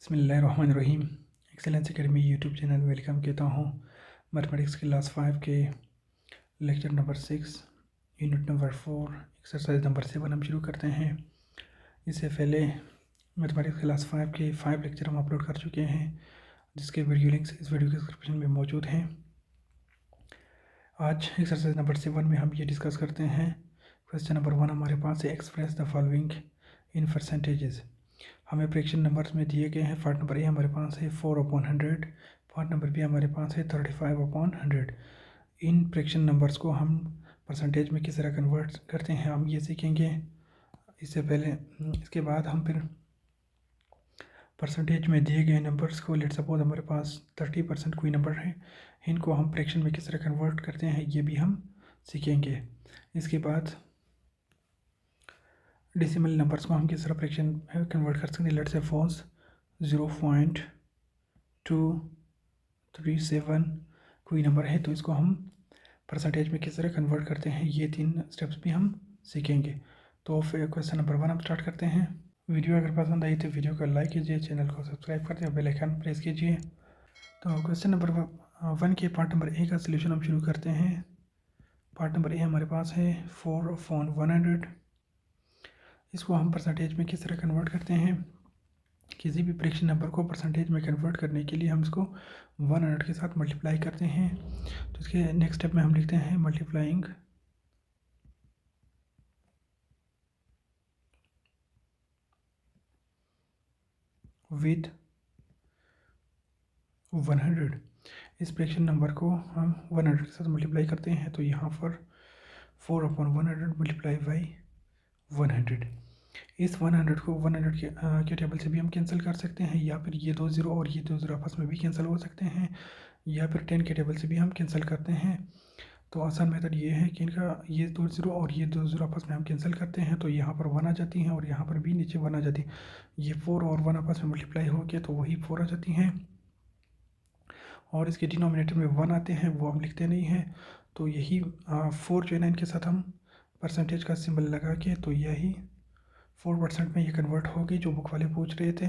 बिस्मिल्लाहिर्रहमानिर्रहीम। Excellence academy YouTube channel में welcome कहता हूँ। मैथमेटिक्स क्लास 5 के lecture number 6 unit number 4 exercise number 7 हम शुरू करते हैं। इससे पहले मैथमेटिक्स क्लास 5 के 5 लेक्चर हम अपलोड कर चुके हैं, जिसके वीडियो लिंक्स इस वीडियो के डिस्क्रिप्शन में मौजूद हैं। आज एक्सरसाइज नंबर 7 में हम ये डिस्कस करते हैं। क्वेश्चन नंबर 1 हमारे पास है, express the following in percentages. हमें फ्रैक्शन नंबर्स में दिए गए हैं। पार्ट नंबर ए हमारे पास है 4/100, पार्ट नंबर बी हमारे पास है 35/100। इन फ्रैक्शन नंबर्स को हम परसेंटेज में किस तरह कन्वर्ट करते हैं हम ये सीखेंगे। इससे पहले इसके बाद हम फिर परसेंटेज में दिए गए नंबर्स को, लेट सपोज हमारे पास 30% कोई नंबर है, इनको हम फ्रैक्शन में किस तरह कन्वर्ट करते हैं ये भी हम सीखेंगे। इसके बाद डेसिमल नंबर्स को हम किस तरह फ्रैक्शन में कन्वर्ट कर सकते हैं। लेट्स सपोज 0.237 कोई नंबर है, तो इसको हम परसेंटेज में किस तरह कन्वर्ट करते हैं, ये 3 स्टेप्स भी हम सीखेंगे। तो फिर क्वेश्चन नंबर 1 हम स्टार्ट करते हैं। वीडियो अगर पसंद आई तो वीडियो को लाइक कीजिए, चैनल को सब्सक्राइब करते हैं, बेल आइकन प्रेस कीजिए। तो क्वेश्चन नंबर 1 के पार्ट नंबर ए का सोल्यूशन हम शुरू करते हैं। पार्ट नंबर ए हमारे पास है 4/100। इसको हम परसेंटेज में किस तरह कन्वर्ट करते हैं। किसी भी फ्रैक्शन नंबर को परसेंटेज में कन्वर्ट करने के लिए हम इसको 100 के साथ मल्टीप्लाई करते हैं। तो इसके नेक्स्ट स्टेप में हम लिखते हैं मल्टीप्लाइंग विद 100। इस फ्रैक्शन नंबर को हम 100 के साथ मल्टीप्लाई करते हैं, तो यहाँ पर 4/100 मल्टीप्लाई बाई 100। इस 100 को 100 के टेबल से भी हम कैंसिल कर सकते हैं, या फिर ये 2 0 और ये 2 0 आपस में भी कैंसिल हो सकते हैं, या फिर 10 के टेबल से भी हम कैंसिल करते हैं। तो आसान मेथड ये है कि इनका ये 2 0 और ये 2 0 आपस में हम कैंसिल करते हैं, तो यहाँ पर 1 आ जाती हैं और यहाँ पर भी नीचे 1 आ जाती है। ये 4 और 1 आपस में मल्टीप्लाई हो गया तो वही 4 आ जाती हैं, और इसके डिनोमिनेटर में 1 आते हैं, वो हम लिखते नहीं हैं। तो यही 4 जो है ना, इनके साथ हम परसेंटेज का सिंबल लगा के, तो यही 4% में ये कन्वर्ट होगी जो बुक वाले पूछ रहे थे।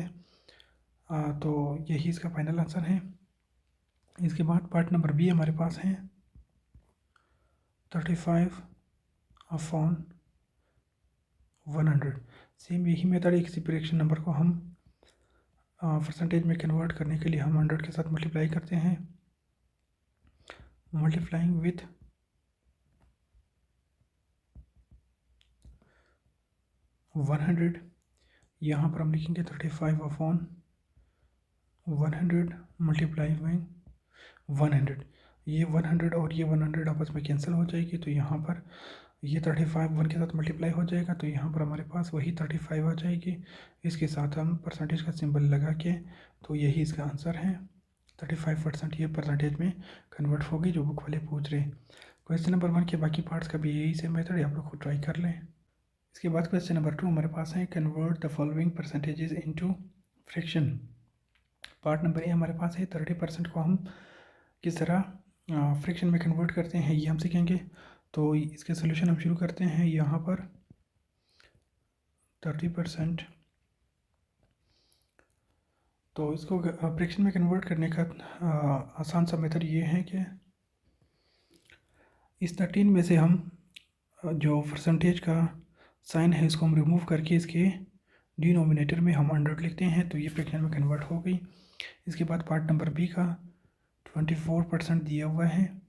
तो यही इसका फाइनल आंसर है। इसके बाद पार्ट नंबर बी हमारे पास है 35/100। सेम यही मेथड है, किसी फ्रैक्शन नंबर को हम परसेंटेज में कन्वर्ट करने के लिए हम 100 के साथ मल्टीप्लाई करते हैं। मल्टीप्लाइंग विथ 100, यहाँ पर हम लिखेंगे 35/100 मल्टीप्लाई बाई 100। ये 100 और ये 100 आपस में कैंसिल हो जाएगी, तो यहाँ पर ये 35 1 के साथ मल्टीप्लाई हो जाएगा, तो यहाँ पर हमारे पास वही 35 आ जाएगी। इसके साथ हम परसेंटेज का सिंबल लगा के, तो यही इसका आंसर है। 35% ये परसेंटेज में कन्वर्ट होगी जो बुक वाले पूछ रहे हैं। क्वेश्चन नंबर 1 के बाकी पार्ट्स का भी यही सेम मेथड है, आप लोग खुद ट्राई कर लें। इसके बाद क्वेश्चन नंबर 2 हमारे पास है, convert the following percentages into fraction. Part number A हमारे पास है 30% को हम किस तरह फ्रैक्शन में कन्वर्ट करते हैं ये हम सीखेंगे। तो इसके सोल्यूशन हम शुरू करते हैं। यहाँ पर 30%, तो इसको फ्रैक्शन में कन्वर्ट करने का आसान सा मेथड ये है कि इस 13 में से हम जो परसेंटेज का साइन है इसको हम रिमूव करके इसके डिनोमिनेटर में हम 100 लिखते हैं, तो ये फ्रैक्शन में कन्वर्ट हो गई। इसके बाद पार्ट नंबर बी का 24% दिया हुआ है,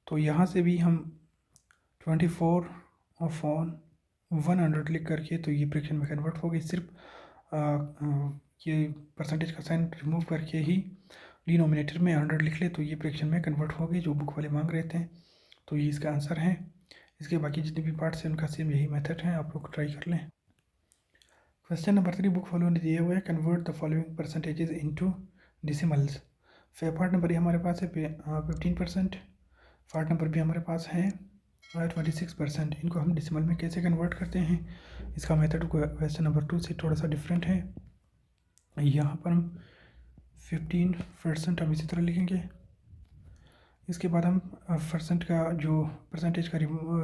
तो यहाँ से भी हम 24/100 लिख करके, तो ये फ्रैक्शन में कन्वर्ट हो गई। सिर्फ ये परसेंटेज का साइन रिमूव करके ही डिनोमिनेटर में 100 लिख ले, तो ये फ्रैक्शन में कन्वर्ट हो गई जो बुक वाले मांग रहे थे। तो ये इसका आंसर है। इसके बाकी जितने भी पार्ट्स हैं उनका सेम यही मेथड है, आप लोग ट्राई कर लें। क्वेश्चन नंबर 3 बुक वालों ने दिए हुए हैं, convert the following percentages into decimals. फिर पार्ट नंबर ये हमारे पास है 15%, पार्ट नंबर भी हमारे पास है 26%। इनको हम डेसिमल में कैसे कन्वर्ट करते हैं, इसका मेथड क्वेश्चन नंबर 2 से थोड़ा सा डिफरेंट है। यहाँ पर हम 15% हम इसी तरह लिखेंगे। इसके बाद हम परसेंट का जो परसेंटेज का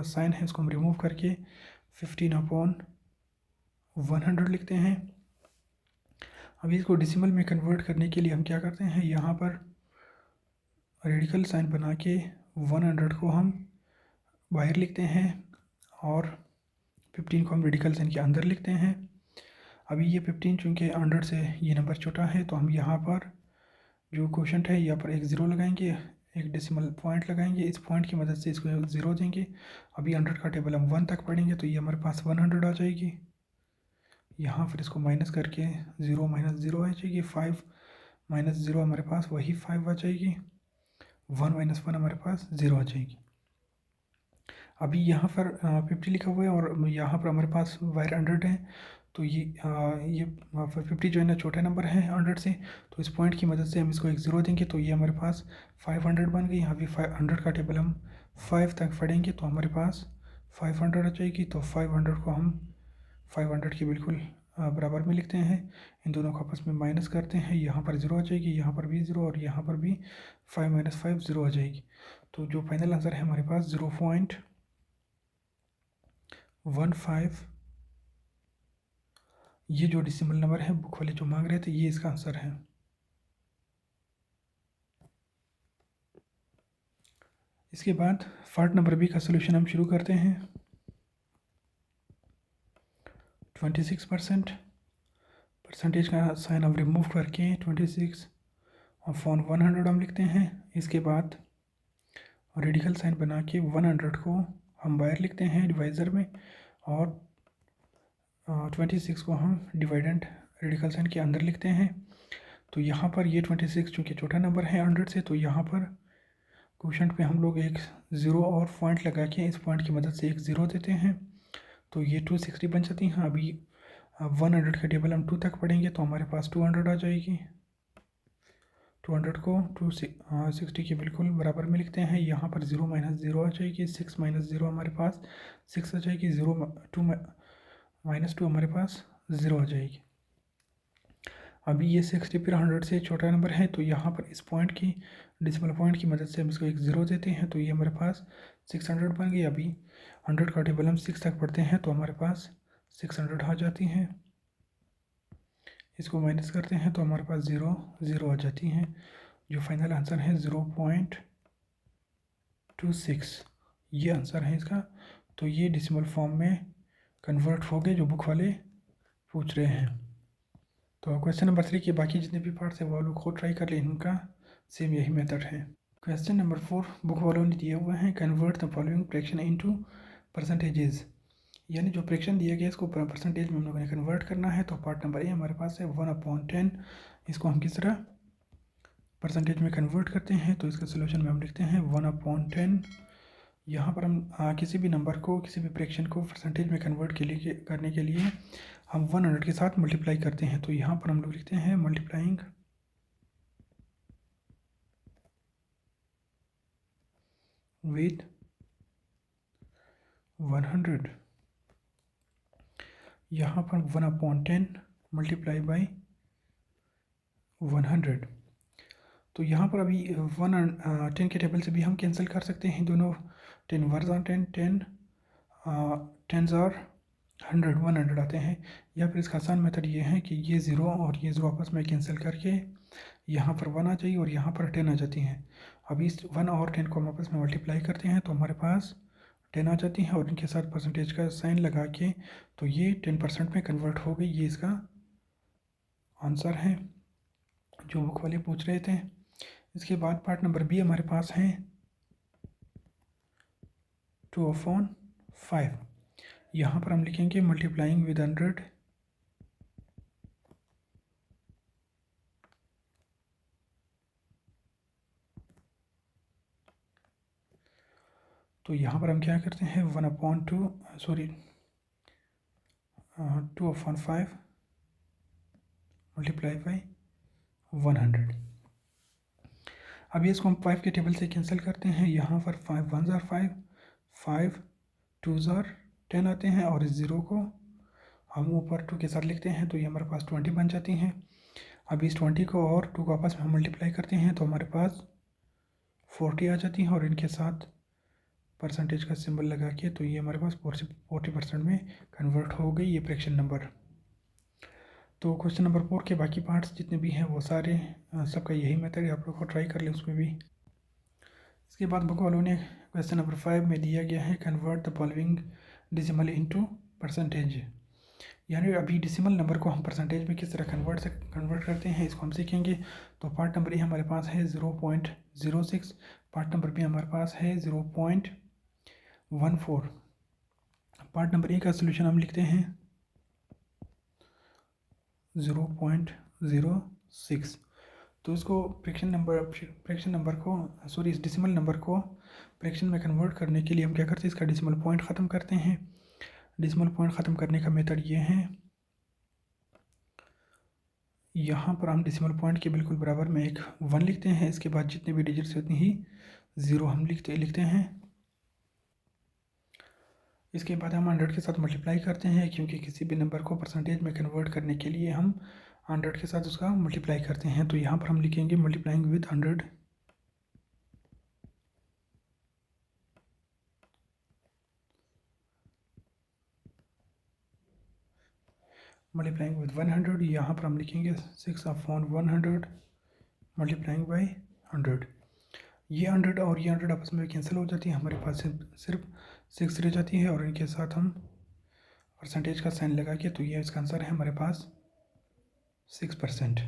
साइन है उसको हम रिमूव करके 15/100 100 लिखते हैं। अभी इसको डेसिमल में कन्वर्ट करने के लिए हम क्या करते हैं, यहाँ पर रेडिकल साइन बना के 100 को हम बाहर लिखते हैं और 15 को हम रेडिकल साइन के अंदर लिखते हैं। अभी ये 15 चूँकि 100 से ये नंबर छोटा है तो हम यहाँ पर जो क्वोशंट है यहाँ पर एक ज़ीरो लगाएंगे, एक डेसिमल पॉइंट लगाएंगे, इस पॉइंट की मदद से इसको एक ज़ीरो देंगे। अभी 100 का टेबल हम 1 तक पढ़ेंगे तो ये हमारे पास 100 आ जाएगी। यहाँ फिर इसको माइनस करके 0 माइनस 0 आ जाएगी, 5 माइनस 0 हमारे पास वही 5 आ जाएगी, 1 माइनस 1 हमारे पास 0 आ जाएगी। अभी यहाँ पर 50 लिखा हुआ है और यहाँ पर हमारे पास वायर 100 है, तो ये 50 जो है ना छोटा नंबर है 100 से, तो इस पॉइंट की मदद से हम इसको एक ज़ीरो देंगे तो ये हमारे पास 500 बन गई। अभी 500 का टेबल हम 5 तक पढ़ेंगे तो हमारे पास 500 आ जाएगी। तो 500 को हम 500 के बिल्कुल बराबर में लिखते हैं, इन दोनों को आपस में माइनस करते हैं, यहाँ पर 0 आ जाएगी, यहाँ पर भी 0 और यहाँ पर भी 5 माइनस 5 0 आ जाएगी। तो जो फाइनल आंसर है हमारे पास 0.15, ये जो डेसिमल नंबर है बुक वाले जो मांग रहे थे ये इसका आंसर है। इसके बाद पार्ट नंबर बी का सोल्यूशन हम शुरू करते हैं। 26% परसेंटेज का साइन हम रिमूव करके 26/100 हम लिखते हैं। इसके बाद रेडिकल साइन बना के 100 को हम बाहर लिखते हैं डिवाइज़र में और 26 को हम डिवाइडेंट रेडिकल साइन के अंदर लिखते हैं। तो यहाँ पर ये 26 चूँकि छोटा नंबर है 100 से, तो यहाँ पर क्वोशंट पे हम लोग एक ज़ीरो और पॉइंट लगा के इस पॉइंट की मदद से एक ज़ीरो देते हैं तो ये 260 बन जाती हैं। अभी 100 का टेबल हम 2 तक पढ़ेंगे तो हमारे पास 200 आ जाएगी। 200 को 260 के बिल्कुल बराबर में लिखते हैं। यहाँ पर 0 माइनस 0 आ जाएगी, 6 माइनस 0 हमारे पास 6 आ जाएगी, 2 माइनस 2 हमारे पास 0 आ जाएगी। अभी ये 60 फिर 100 से छोटा नंबर है तो यहाँ पर इस पॉइंट की डेसिमल पॉइंट की मदद से हम इसको एक ज़ीरो देते हैं तो ये हमारे पास 600 बन गई। अभी 100 का टेबल हम 6 तक पढ़ते हैं तो हमारे पास 600 आ जाती हैं। इसको माइनस करते हैं तो हमारे पास 0 आ जाती हैं। जो फाइनल आंसर है 0.26, ये आंसर है इसका। तो ये डेसिमल फॉर्म में कन्वर्ट हो गए जो बुक वाले पूछ रहे हैं। तो क्वेश्चन नंबर 3 के बाकी जितने भी पार्ट्स हैं वो लोग खुद ट्राई कर लें, इनका सेम यही मेथड है। क्वेश्चन नंबर 4 बुक वालों ने दिए हुए हैं, convert the following fraction into percentages, यानी जो फ्रैक्शन दिया गया इसको परसेंटेज में हम लोगों ने कन्वर्ट करना है। तो पार्ट नंबर ए हमारे पास है 1/10, इसको हम किस तरह परसेंटेज में कन्वर्ट करते हैं। तो इसका सोल्यूशन में हम लिखते हैं 1/10। यहाँ पर हम किसी भी नंबर को, किसी भी फ्रैक्शन को परसेंटेज में कन्वर्ट करने के लिए हम 100 के साथ मल्टीप्लाई करते हैं। तो यहाँ पर हम लोग लिखते हैं मल्टीप्लाइंग विद 100। यहाँ पर 1/10 मल्टीप्लाई बाई 100। तो यहाँ पर अभी 10 के टेबल से भी हम कैंसिल कर सकते हैं दोनों। 10 वर्स आर 10, 10 आर 100 आते हैं। या फिर इसका आसान मेथड ये है कि ये ज़ीरो और ये ज़ीरो आपस में कैंसिल करके यहाँ पर 1 आ जाएगी और यहाँ पर 10 आ जाती हैं। अभी इस 1 और 10 को हम आपस में मल्टीप्लाई करते हैं तो हमारे पास 10 आ जाती हैं और इनके साथ परसेंटेज का साइन लगा के तो ये 10% में कन्वर्ट हो गई। ये इसका आंसर है जो बुक वाले पूछ रहे थे। इसके बाद पार्ट नंबर बी हमारे पास है 2/5। यहाँ पर हम लिखेंगे मल्टीप्लाइंग विद 100 तो यहाँ पर हम क्या करते हैं 2/5 मल्टीप्लाई बाई 100। अब इसको हम 5 के टेबल से कैंसिल करते हैं। यहाँ पर 5 1 ज़ार 5, 5 2 ज़ार 10 आते हैं और इस ज़ीरो को हम ऊपर 2 के साथ लिखते हैं तो ये हमारे पास 20 बन जाती हैं। अब इस 20 को और 2 को आपस में हम मल्टीप्लाई करते हैं तो हमारे पास 40 आ जाती हैं और इनके साथ परसेंटेज का सिंबल लगा के तो ये हमारे पास 40% में कन्वर्ट हो गई ये फ्रैक्शन नंबर। तो क्वेश्चन नंबर 4 के बाकी पार्ट्स जितने भी हैं वो सारे सबका यही मेथड है, आप लोग को ट्राई कर लें उसमें भी। इसके बाद बुक वालों ने क्वेश्चन नंबर 5 में दिया गया है convert the following decimal into percentage, यानी अभी डिसिमल नंबर को हम परसेंटेज में किस तरह कन्वर्ट करते हैं इसको हम सीखेंगे। तो पार्ट नंबर ए हमारे पास है 0.06, पार्ट नंबर बी हमारे पास है 0.14। पार्ट नंबर ए का सोल्यूशन हम लिखते हैं 0.06। तो इसको फ्रैक्शन नंबर को सॉरी इस डिसिमल नंबर को फ्रैक्शन में कन्वर्ट करने के लिए हम क्या करते हैं, इसका डिसिमल पॉइंट ख़त्म करते हैं। डिसिमल पॉइंट ख़त्म करने का मेथड ये है, यहाँ पर हम डिसिमल पॉइंट के बिल्कुल बराबर में एक 1 लिखते हैं, इसके बाद जितने भी डिजिट्स उतनी ही 0 हम लिखते हैं। इसके बाद हम 100 के साथ मल्टीप्लाई करते हैं, क्योंकि किसी भी नंबर को परसेंटेज में कन्वर्ट करने के लिए हम 100 के साथ उसका मल्टीप्लाई करते हैं। तो यहाँ पर हम लिखेंगे मल्टीप्लाइंग विद 100, मल्टीप्लाइंग विद 100। यहाँ पर हम लिखेंगे 6/100 मल्टीप्लाइंग बाई 100। ये 100 और ये 100 आपस में कैंसिल हो जाती है, हमारे पास सिर्फ 6 रह जाती है, और इनके साथ हम परसेंटेज का साइन लगा के, तो ये इसका आंसर है हमारे पास 6%।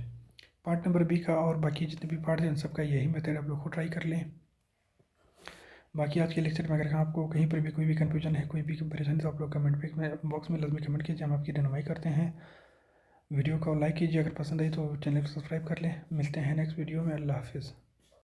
पार्ट नंबर बी का और बाकी जितने भी पार्ट हैं उन सबका यही मेथड आप लोग को ट्राई कर लें। बाकी आज के लेक्चर में अगर आपको कहीं पर भी कोई भी कन्फ्यूजन है, कोई भी परेशानी, तो आप लोग कमेंट बॉक्स में लाजमी कमेंट कीजिए, हम आपकी रहनुमाई करते हैं। वीडियो को लाइक कीजिए, अगर पसंद आई तो चैनल को सब्सक्राइब कर लें। मिलते हैं नेक्स्ट वीडियो में। अल्लाह हाफिज़।